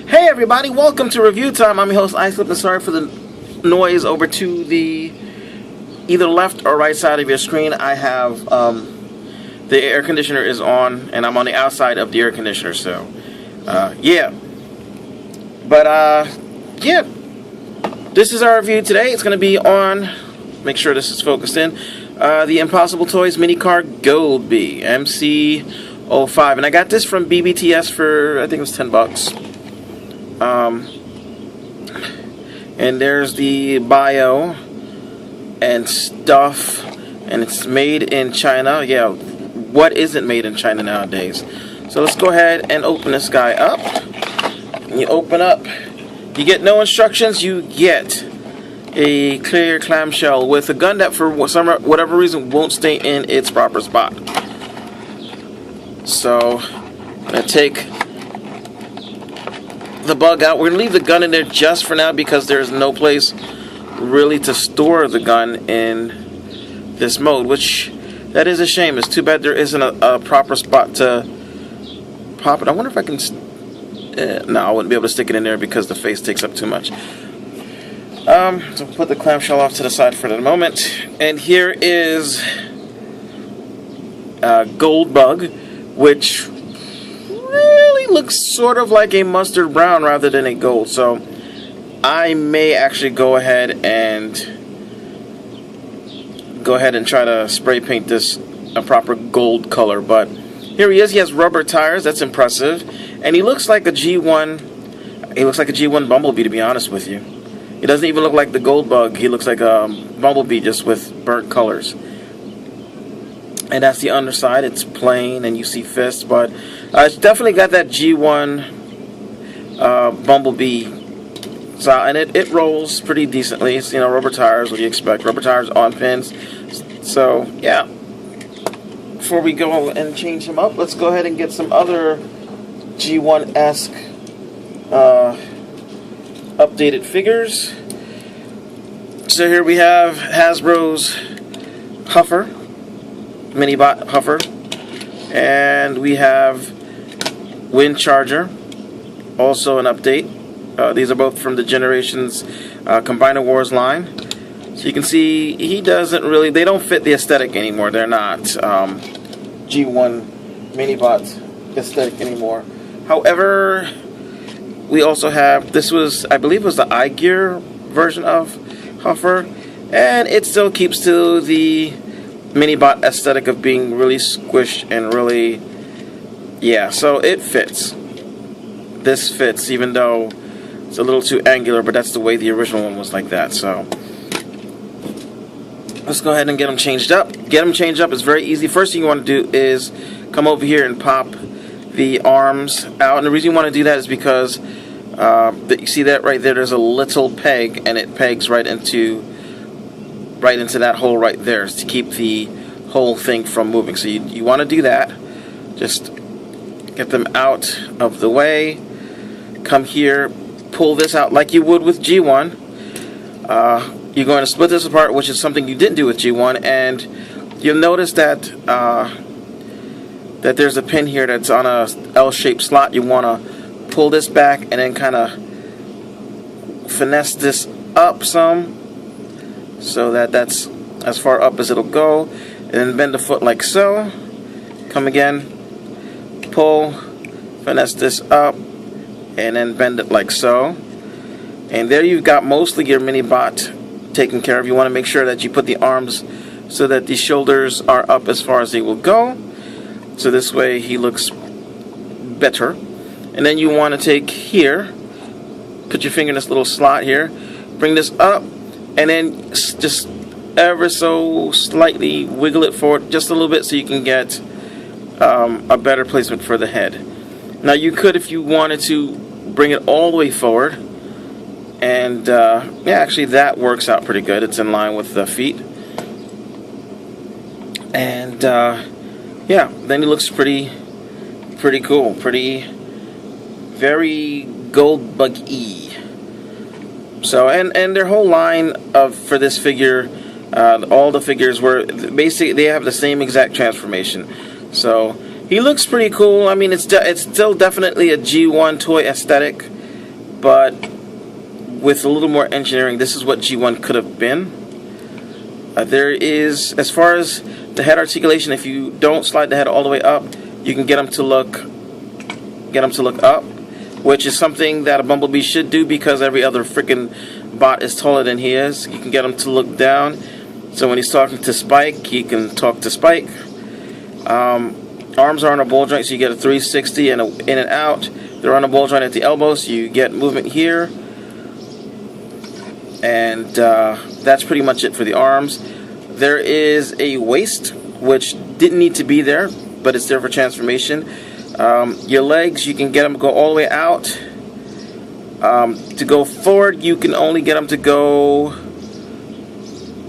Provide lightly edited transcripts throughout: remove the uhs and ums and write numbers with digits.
Hey everybody, welcome to Review Time. I'm your host, Islip, and sorry for the noise over to the either left or right side of your screen. I have the air conditioner is on, and I'm on the outside of the air conditioner, so yeah. But yeah, this is our review today. It's going to be on, make sure this is focused in, the Impossible Toys mini car Goldbug MC05, and I got this from BBTS for, I think it was $10. And there's the bio and stuff, and it's made in China. Yeah, what isn't made in China nowadays? So let's go ahead and open this guy up. And you open up, you get no instructions, you get a clear clamshell with a gun that for whatever reason won't stay in its proper spot. So I'm going to take the bug out. We're going to leave the gun in there just for now because there's no place really to store the gun in this mode, which that is a shame. It's too bad there isn't a proper spot to pop it. I wonder if I can no, I wouldn't be able to stick it in there because the face takes up too much. So put the clamshell off to the side for the moment, and here is Goldbug, which really looks sort of like a mustard brown rather than a gold, so I may actually go ahead and try to spray paint this a proper gold color. But here he is. He has rubber tires. That's impressive, and he looks like a G1. He looks like a G1 Bumblebee, to be honest with you. He doesn't even look like the Goldbug. He looks like a Bumblebee, just with burnt colors. And that's the underside. It's plain, and you see fists, but it's definitely got that G1 Bumblebee style, and it rolls pretty decently. It's, rubber tires. What do you expect? Rubber tires on pins. So yeah. Before we go and change him up, let's go ahead and get some other G1-esque updated figures. So here we have Hasbro's Huffer, Minibot Huffer, and we have Wind Charger, also an update. These are both from the Generations Combiner Wars line. So you can see he doesn't really, they don't fit the aesthetic anymore. They're not G1 Minibot aesthetic anymore. However, we also have, this was, I believe, was the iGear version of Huffer, and it still keeps to the Minibot aesthetic of being really squished and really, yeah, so it fits. This fits, even though it's a little too angular, but that's the way the original one was like that. So let's go ahead and get them changed up. Get them changed up is very easy. First thing you want to do is come over here and pop the arms out, and the reason you want to do that is because you see that right there, there's a little peg, and it pegs right into that hole right there to keep the whole thing from moving. So you want to do that. Just get them out of the way. Come here, pull this out like you would with G1. You're going to split this apart, which is something you didn't do with G1, and you'll notice that that there's a pin here that's on a L-shaped slot. You want to pull this back and then kind of finesse this up some, so that that's as far up as it'll go, and then bend the foot like so. Come again, pull, finesse this up, and then bend it like so. And there you've got mostly your Minibot taken care of. You want to make sure that you put the arms so that the shoulders are up as far as they will go, so this way he looks better. And then you want to take here, put your finger in this little slot here, bring this up, and then just ever so slightly wiggle it forward just a little bit so you can get a better placement for the head. Now you could, if you wanted to, bring it all the way forward, and yeah, actually that works out pretty good. It's in line with the feet, and yeah, then it looks pretty cool, very Goldbug-y. So, and their whole line for this figure, all the figures were basically, they have the same exact transformation. So he looks pretty cool. I mean, it's still definitely a G1 toy aesthetic. but with a little more engineering, this is what G1 could have been. There is, as far as the head articulation, if you don't slide the head all the way up, you can get him to look up, which is something that a Bumblebee should do because every other freaking bot is taller than he is. You can get him to look down, so when he's talking to Spike, he can talk to Spike. Arms are on a ball joint, so you get a 360 and in and out. They're on a ball joint at the elbow, so you get movement here. And that's pretty much it for the arms. There is a waist, which didn't need to be there, but it's there for transformation. Your legs, you can get them to go all the way out. To go forward, you can only get them to go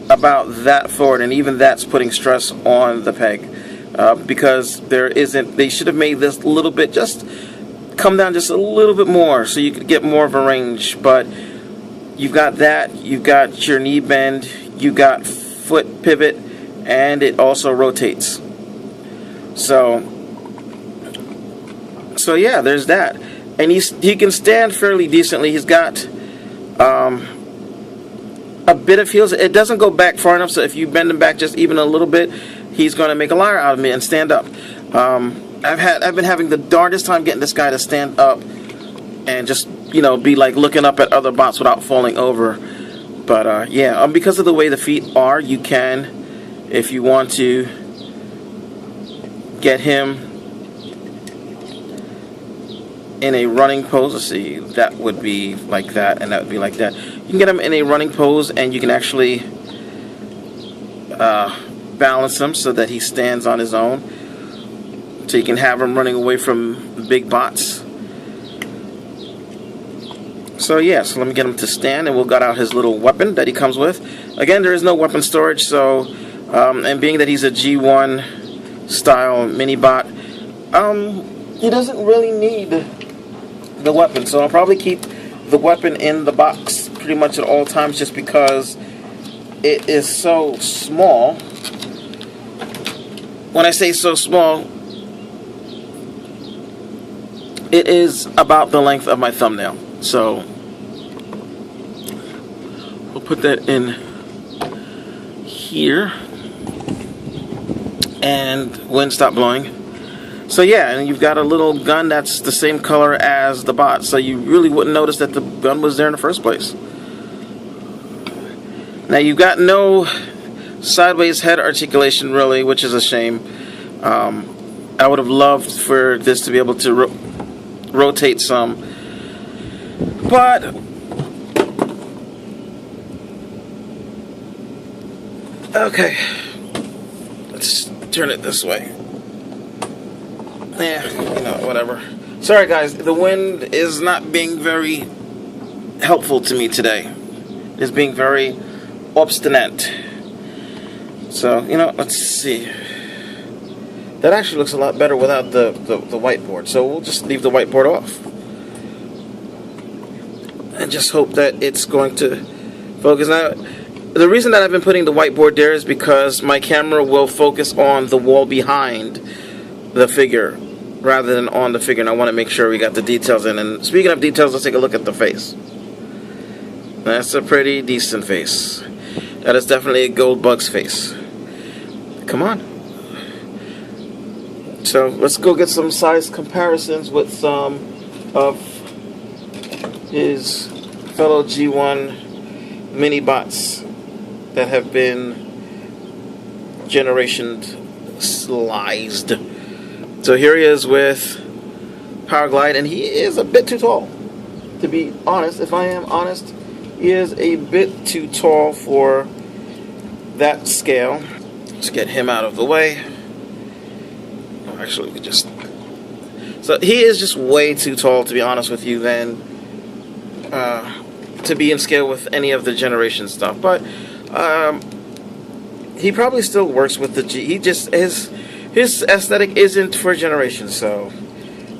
about that forward, and even that's putting stress on the peg. Because they should have made this a little bit, just come down just a little bit more so you could get more of a range. But you've got that, you've got your knee bend, you've got foot pivot, and it also rotates. So yeah, there's that. And he can stand fairly decently. He's got a bit of heels. It doesn't go back far enough, so if you bend him back just even a little bit, he's going to make a liar out of me and stand up. I've been having the darndest time getting this guy to stand up and just, you know, be like looking up at other bots without falling over. But yeah, because of the way the feet are, you can, if you want to, get him in a running pose. Let's see, that would be like that, and that would be like that. You can get him in a running pose, and you can actually balance him so that he stands on his own. So you can have him running away from big bots. So yeah, so let me get him to stand, and we'll get out his little weapon that he comes with. Again, there is no weapon storage, so and being that he's a G1 style mini bot, he doesn't really need the weapon. So I'll probably keep the weapon in the box pretty much at all times, just because it is so small. When I say so small, it is about the length of my thumbnail. So we'll put that in here, and wind stop blowing. So yeah, and you've got a little gun that's the same color as the bot, so you really wouldn't notice that the gun was there in the first place. Now you've got no sideways head articulation really, which is a shame. I would have loved for this to be able to rotate some, but okay, let's turn it this way. Yeah, you know, whatever. Sorry guys, the wind is not being very helpful to me today. It's being very obstinate. So, you know, let's see. That actually looks a lot better without the whiteboard. So we'll just leave the whiteboard off. And just hope that it's going to focus. Now, the reason that I've been putting the whiteboard there is because my camera will focus on the wall behind the figure rather than on the figure, and I want to make sure we got the details in. And speaking of details, let's take a look at the face. That's a pretty decent face. That is definitely a Goldbug's face. Come on. So let's go get some size comparisons with some of his fellow G1 mini bots that have been generation sliced. So here he is with Power Glide, and he is a bit too tall. To be honest, if I am honest, he is a bit too tall for that scale. Let's get him out of the way. Oh, actually, we could just... So he is just way too tall, to be honest with you, than to be in scale with any of the generation stuff. But he probably still works with the G. He just his aesthetic isn't for generation, so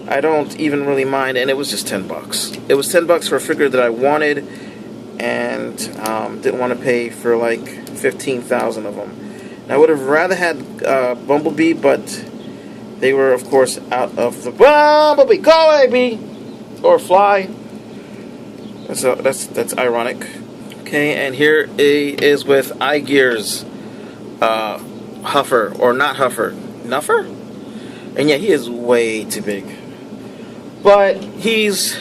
I don't even really mind. And it was just $10. It was $10 for a figure that I wanted, and didn't want to pay for like 15,000 of them. Now, I would have rather had Bumblebee, but they were, of course, out of the Bumblebee. Go away, bee, or fly. So that's ironic. Okay, and here is with iGear's Huffer, or not Huffer, Nuffer? And yeah, he is way too big. But he's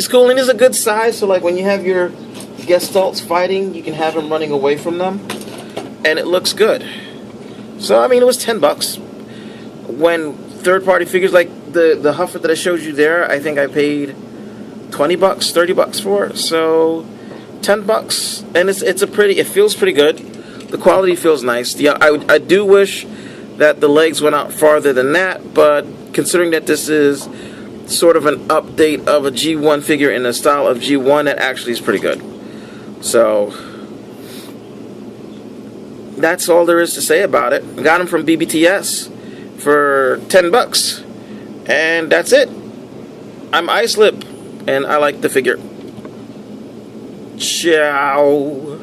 cool, and he's a good size, so like when you have your Gestalts fighting, you can have him running away from them, and it looks good. So I mean, it was $10. When third-party figures like the Huffer that I showed you there, I think I paid $20, $30 for it. So $10, and it feels pretty good. The quality feels nice. Yeah, I do wish that the legs went out farther than that, but considering that this is sort of an update of a G1 figure in the style of G1, that actually is pretty good. So that's all there is to say about it. I got him from BBTS for $10, and that's it. I'm Icelip, and I like the figure. Ciao.